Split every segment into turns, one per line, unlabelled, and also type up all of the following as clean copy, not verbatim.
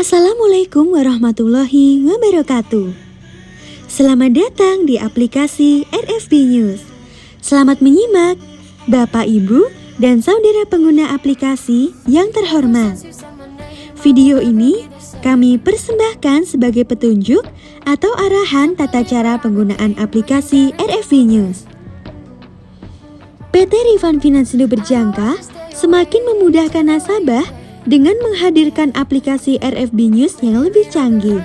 Assalamualaikum warahmatullahi wabarakatuh. Selamat datang di aplikasi RFB News. Selamat menyimak, Bapak, Ibu, dan saudara pengguna aplikasi yang terhormat. Video ini kami persembahkan sebagai petunjuk atau arahan tata cara penggunaan aplikasi RFB News. PT Rifan Finansindo Berjangka semakin memudahkan nasabah dengan menghadirkan aplikasi RFB News yang lebih canggih.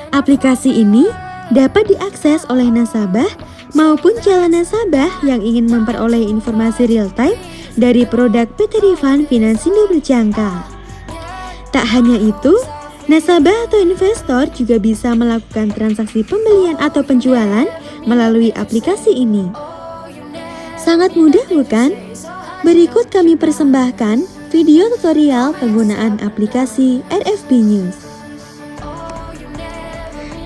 Aplikasi ini dapat diakses oleh nasabah maupun calon nasabah yang ingin memperoleh informasi real time dari produk PT Rifan Finansindo Berjangka. Tak hanya itu, nasabah atau investor juga bisa melakukan transaksi pembelian atau penjualan melalui aplikasi ini. Sangat mudah bukan? Berikut kami persembahkan video tutorial penggunaan aplikasi RFB News.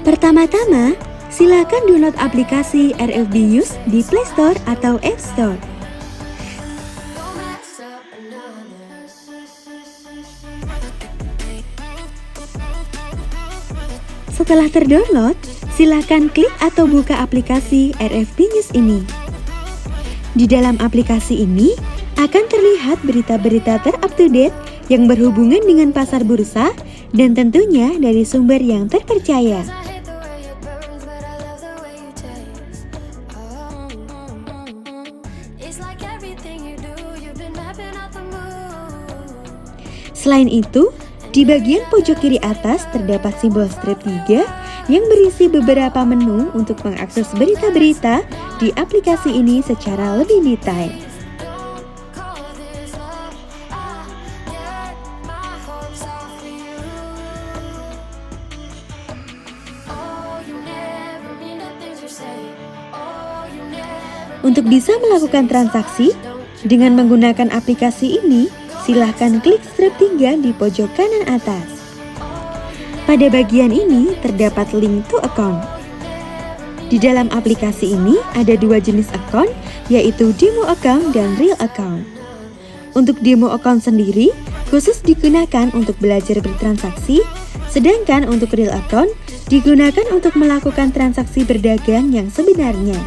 Pertama-tama, silakan download aplikasi RFB News di Play Store atau App Store. Setelah terdownload, silakan klik atau buka aplikasi RFB News ini. Di dalam aplikasi ini akan terlihat berita-berita terupdate yang berhubungan dengan pasar bursa dan tentunya dari sumber yang terpercaya. Selain itu, di bagian pojok kiri atas terdapat simbol strip 3 yang berisi beberapa menu untuk mengakses berita-berita di aplikasi ini secara lebih detail. Untuk bisa melakukan transaksi dengan menggunakan aplikasi ini, silahkan klik strip 3 di pojok kanan atas. Pada bagian ini terdapat link to account. Di dalam aplikasi ini ada dua jenis account, yaitu demo account dan real account. Untuk demo account sendiri, khusus digunakan untuk belajar bertransaksi, sedangkan untuk real account digunakan untuk melakukan transaksi berdagang yang sebenarnya.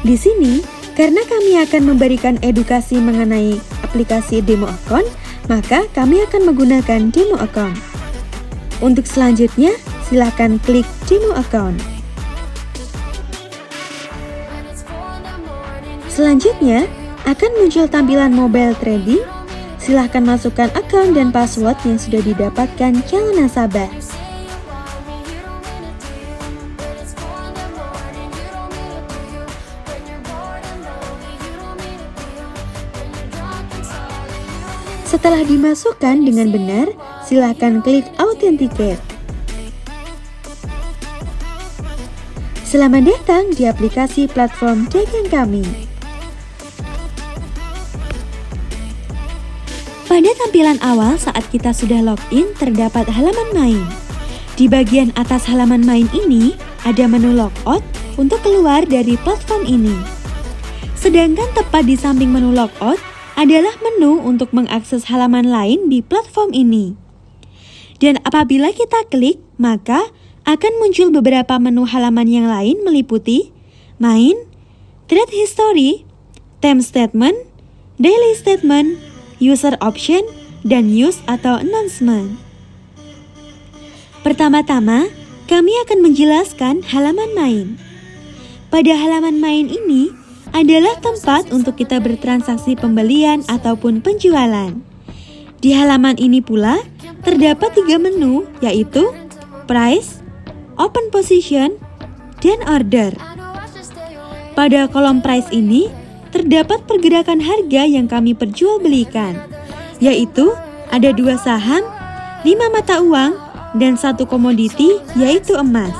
Di sini, karena kami akan memberikan edukasi mengenai aplikasi demo account, maka kami akan menggunakan demo account. Untuk selanjutnya, silakan klik demo account. Selanjutnya, akan muncul tampilan mobile trading. Silahkan masukkan account dan password yang sudah didapatkan calon nasabah. Setelah dimasukkan dengan benar, silakan klik Authenticate. Selamat datang di aplikasi platform dagang kami. Pada tampilan awal saat kita sudah login, terdapat halaman main. Di bagian atas halaman main ini, ada menu logout untuk keluar dari platform ini. Sedangkan tepat di samping menu logout, adalah menu untuk mengakses halaman lain di platform ini. Dan apabila kita klik, maka akan muncul beberapa menu halaman yang lain meliputi Main, Trade History, Time Statement, Daily Statement, User Option, dan News atau Announcement. Pertama-tama, kami akan menjelaskan halaman main. Pada halaman main ini, adalah tempat untuk kita bertransaksi pembelian ataupun penjualan. Di halaman ini pula terdapat 3 menu, yaitu Price, Open Position, dan Order. Pada kolom Price ini terdapat pergerakan harga yang kami perjualbelikan, yaitu ada 2 saham, 5 mata uang, dan 1 komoditi, yaitu emas.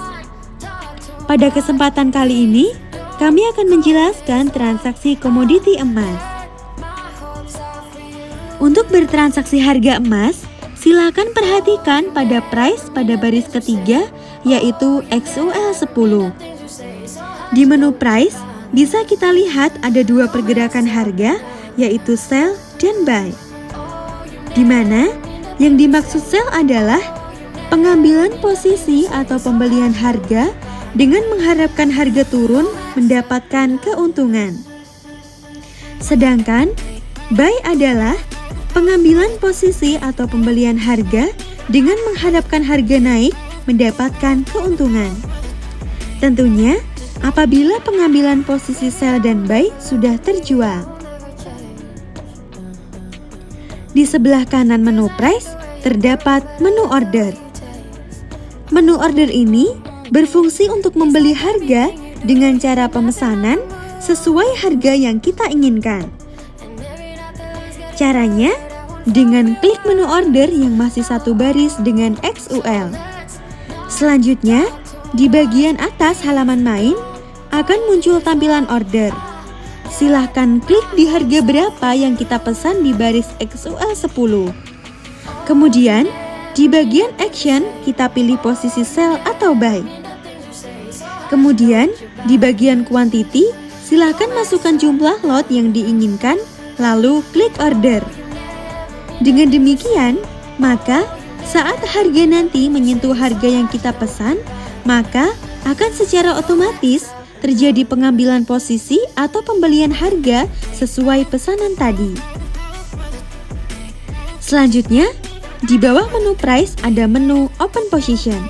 Pada kesempatan kali ini, kami akan menjelaskan transaksi komoditi emas. Untuk bertransaksi harga emas, silakan perhatikan pada price pada baris ketiga, yaitu XUL10. Di menu price, bisa kita lihat ada 2 pergerakan harga, yaitu sell dan buy. Di mana Yang dimaksud sell adalah pengambilan posisi atau pembelian harga dengan mengharapkan harga turun mendapatkan keuntungan. Sedangkan buy adalah pengambilan posisi atau pembelian harga dengan mengharapkan harga naik mendapatkan keuntungan. Tentunya apabila pengambilan posisi sell dan buy sudah terjual. Di sebelah kanan menu price terdapat menu order. Menu order ini berfungsi untuk membeli harga dengan cara pemesanan sesuai harga yang kita inginkan. Caranya dengan klik menu order yang masih satu baris dengan XUL. Selanjutnya, di bagian atas halaman main akan muncul tampilan order. Silahkan klik di harga berapa yang kita pesan di baris XUL 10. Kemudian, di bagian action kita pilih posisi sell atau buy. Kemudian, di bagian quantity silahkan masukkan jumlah lot yang diinginkan, lalu klik order. Dengan demikian, maka saat harga nanti menyentuh harga yang kita pesan, maka akan secara otomatis terjadi pengambilan posisi atau pembelian harga sesuai pesanan tadi. Selanjutnya, di bawah menu price ada menu open position.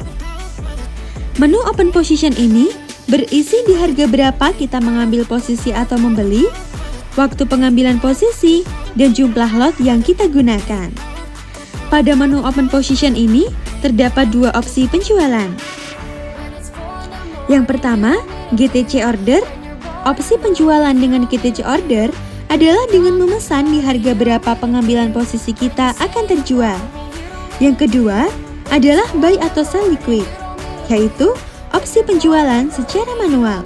Menu open position ini berisi di harga berapa kita mengambil posisi atau membeli, waktu pengambilan posisi, dan jumlah lot yang kita gunakan. Pada menu open position ini terdapat dua opsi penjualan. Yang pertama, GTC order. Opsi penjualan dengan GTC order adalah dengan memesan di harga berapa pengambilan posisi kita akan terjual. Yang kedua adalah buy atau sell liquid, yaitu opsi penjualan secara manual.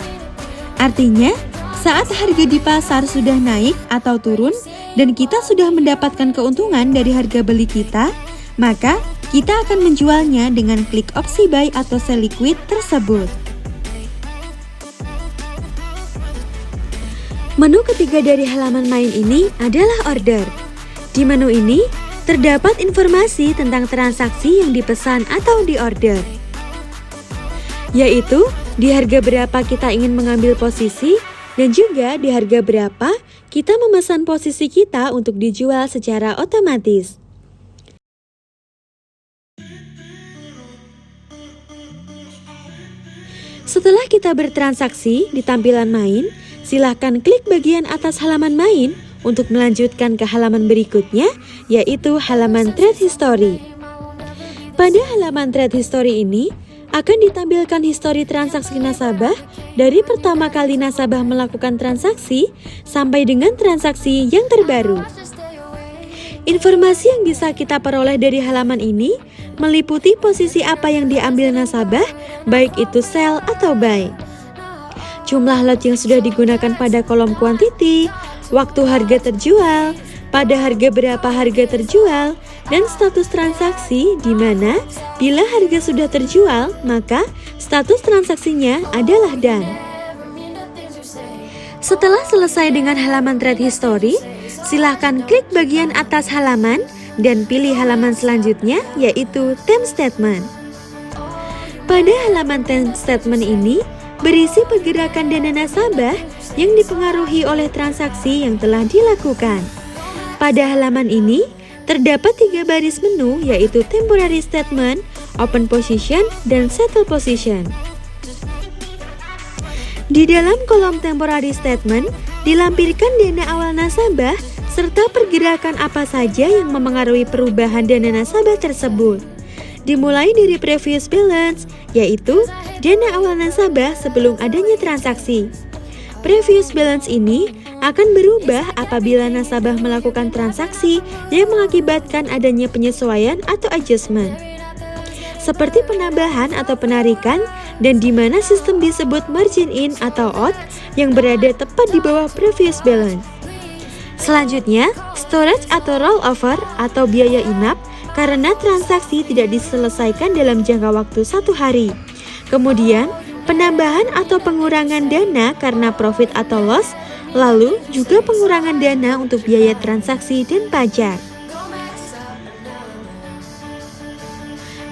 Artinya, saat harga di pasar sudah naik atau turun dan kita sudah mendapatkan keuntungan dari harga beli kita, maka kita akan menjualnya dengan klik opsi buy atau sell liquid tersebut. Menu ketiga dari halaman main ini adalah order. Di menu ini terdapat informasi tentang transaksi yang dipesan atau diorder, yaitu di harga berapa kita ingin mengambil posisi dan juga di harga berapa kita memesan posisi kita untuk dijual secara otomatis. Setelah kita bertransaksi di tampilan main, silahkan klik bagian atas halaman main untuk melanjutkan ke halaman berikutnya, yaitu halaman trade history. Pada halaman trade history ini, akan ditampilkan histori transaksi nasabah dari pertama kali nasabah melakukan transaksi sampai dengan transaksi yang terbaru. Informasi yang bisa kita peroleh dari halaman ini meliputi posisi apa yang diambil nasabah, baik itu sell atau buy, jumlah lot yang sudah digunakan pada kolom quantity, waktu harga terjual, pada harga berapa harga terjual, dan status transaksi di mana bila harga sudah terjual, maka status transaksinya adalah done. Setelah selesai dengan halaman trade history, silahkan klik bagian atas halaman dan pilih halaman selanjutnya, yaitu time statement. Pada halaman time statement ini, berisi pergerakan dana nasabah yang dipengaruhi oleh transaksi yang telah dilakukan. Pada halaman ini, terdapat 3 baris menu, yaitu temporary statement, open position, dan settle position. Di dalam kolom temporary statement, dilampirkan dana awal nasabah serta pergerakan apa saja yang memengaruhi perubahan dana nasabah tersebut. Dimulai dari previous balance, yaitu dana awal nasabah sebelum adanya transaksi. Previous balance ini akan berubah apabila nasabah melakukan transaksi yang mengakibatkan adanya penyesuaian atau adjustment, seperti penambahan atau penarikan, dan di mana sistem disebut margin in atau out yang berada tepat di bawah previous balance. Selanjutnya, storage atau rollover atau biaya inap karena transaksi tidak diselesaikan dalam jangka waktu 1 hari. Kemudian, penambahan atau pengurangan dana karena profit atau loss, lalu juga pengurangan dana untuk biaya transaksi dan pajak.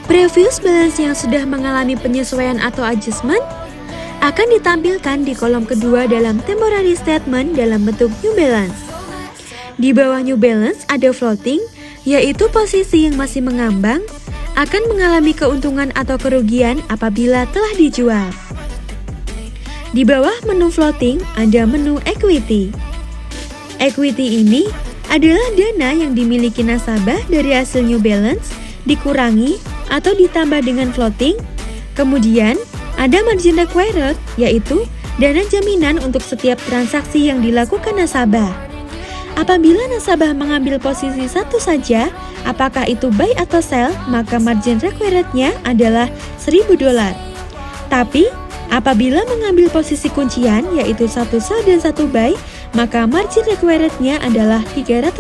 Previous balance yang sudah mengalami penyesuaian atau adjustment akan ditampilkan di kolom kedua dalam temporary statement dalam bentuk new balance. Di bawah new balance ada floating, yaitu posisi yang masih mengambang, akan mengalami keuntungan atau kerugian apabila telah dijual. Di bawah menu floating ada menu equity. Equity ini adalah dana yang dimiliki nasabah dari hasil new balance dikurangi atau ditambah dengan floating. Kemudian ada margin required, yaitu dana jaminan untuk setiap transaksi yang dilakukan nasabah. Apabila nasabah mengambil posisi satu saja, apakah itu buy atau sell, maka margin required-nya adalah $1.000. Tapi apabila mengambil posisi kuncian, yaitu satu sell dan satu buy, maka margin required-nya adalah $300.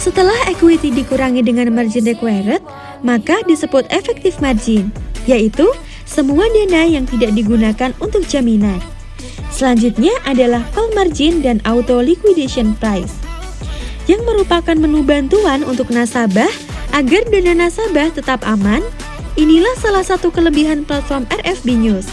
Setelah equity dikurangi dengan margin required, maka disebut effective margin, yaitu semua dana yang tidak digunakan untuk jaminan. Selanjutnya adalah call margin dan auto liquidation price, yang merupakan menu bantuan untuk nasabah agar dana nasabah tetap aman. Inilah salah satu kelebihan platform RFB News.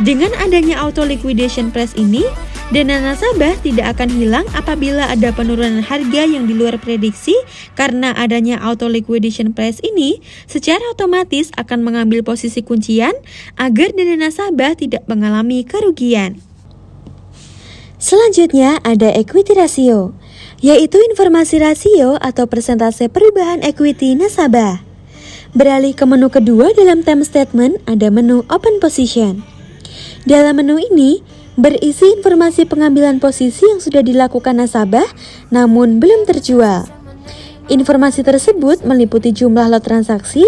Dengan adanya auto liquidation price ini, dana nasabah tidak akan hilang apabila ada penurunan harga yang di luar prediksi. Karena adanya auto liquidation price ini, secara otomatis akan mengambil posisi kuncian agar dana nasabah tidak mengalami kerugian. Selanjutnya ada equity ratio, yaitu informasi rasio atau persentase perubahan equity nasabah. Beralih ke menu kedua dalam time statement ada menu open position. Dalam menu ini berisi informasi pengambilan posisi yang sudah dilakukan nasabah namun belum terjual. Informasi tersebut meliputi jumlah lot transaksi,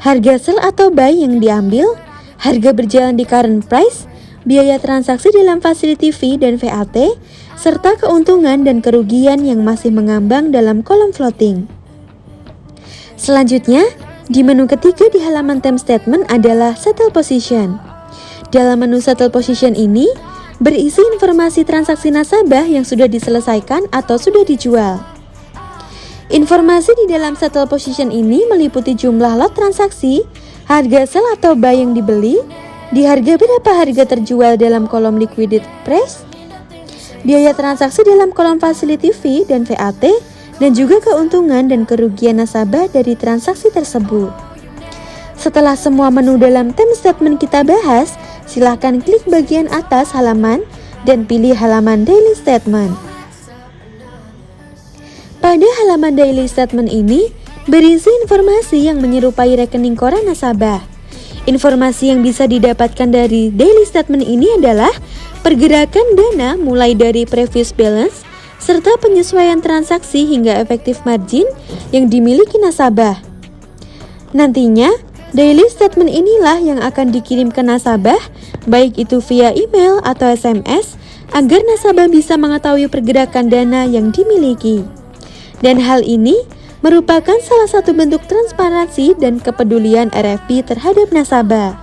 harga sell atau buy yang diambil, harga berjalan di current price, biaya transaksi dalam facility fee dan VAT, serta keuntungan dan kerugian yang masih mengambang dalam kolom floating. Selanjutnya, di menu ketiga di halaman time statement adalah settle position. Dalam menu settle position ini berisi informasi transaksi nasabah yang sudah diselesaikan atau sudah dijual. Informasi di dalam settle position ini meliputi jumlah lot transaksi, harga sell atau buy yang dibeli, di harga berapa harga terjual dalam kolom liquidity price, biaya transaksi dalam kolom facility fee dan VAT, dan juga keuntungan dan kerugian nasabah dari transaksi tersebut. Setelah semua menu dalam time statement kita bahas, silahkan klik bagian atas halaman dan pilih halaman daily statement. Pada halaman daily statement ini berisi informasi yang menyerupai rekening koran nasabah. Informasi yang bisa didapatkan dari daily statement ini adalah pergerakan dana mulai dari previous balance serta penyesuaian transaksi hingga effective margin yang dimiliki nasabah. Nantinya daily statement inilah yang akan dikirim ke nasabah, baik itu via email atau SMS, agar nasabah bisa mengetahui pergerakan dana yang dimiliki. Dan hal ini merupakan salah satu bentuk transparansi dan kepedulian RFB terhadap nasabah.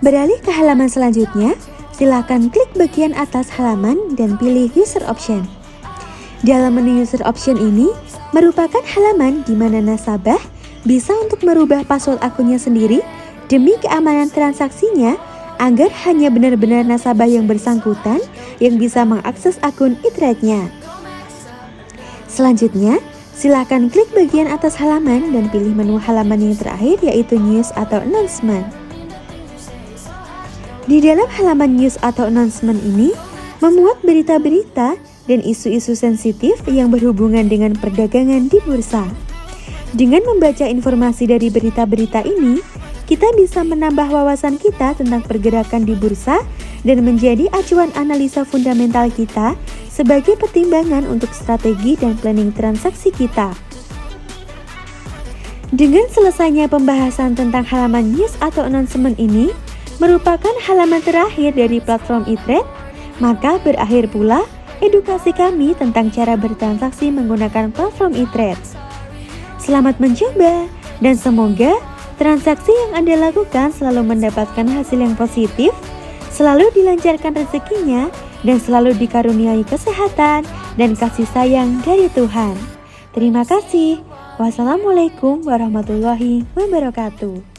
Beralih ke halaman selanjutnya, silakan klik bagian atas halaman dan pilih user option. Dalam menu user option ini merupakan halaman di mana nasabah bisa untuk merubah password akunnya sendiri demi keamanan transaksinya agar hanya benar-benar nasabah yang bersangkutan yang bisa mengakses akun e-trade-nya. Selanjutnya, silakan klik bagian atas halaman dan pilih menu halaman yang terakhir yaitu news atau announcement. Di dalam halaman news atau announcement ini memuat berita-berita dan isu-isu sensitif yang berhubungan dengan perdagangan di bursa. Dengan membaca informasi dari berita-berita ini, kita bisa menambah wawasan kita tentang pergerakan di bursa dan menjadi acuan analisa fundamental kita sebagai pertimbangan untuk strategi dan planning transaksi kita. Dengan selesainya pembahasan tentang halaman news atau announcement ini merupakan halaman terakhir dari platform e-trade, maka berakhir pula edukasi kami tentang cara bertransaksi menggunakan platform e-trade. Selamat mencoba dan semoga transaksi yang Anda lakukan selalu mendapatkan hasil yang positif, selalu dilancarkan rezekinya, dan selalu dikaruniai kesehatan dan kasih sayang dari Tuhan. Terima kasih. Wassalamualaikum warahmatullahi wabarakatuh.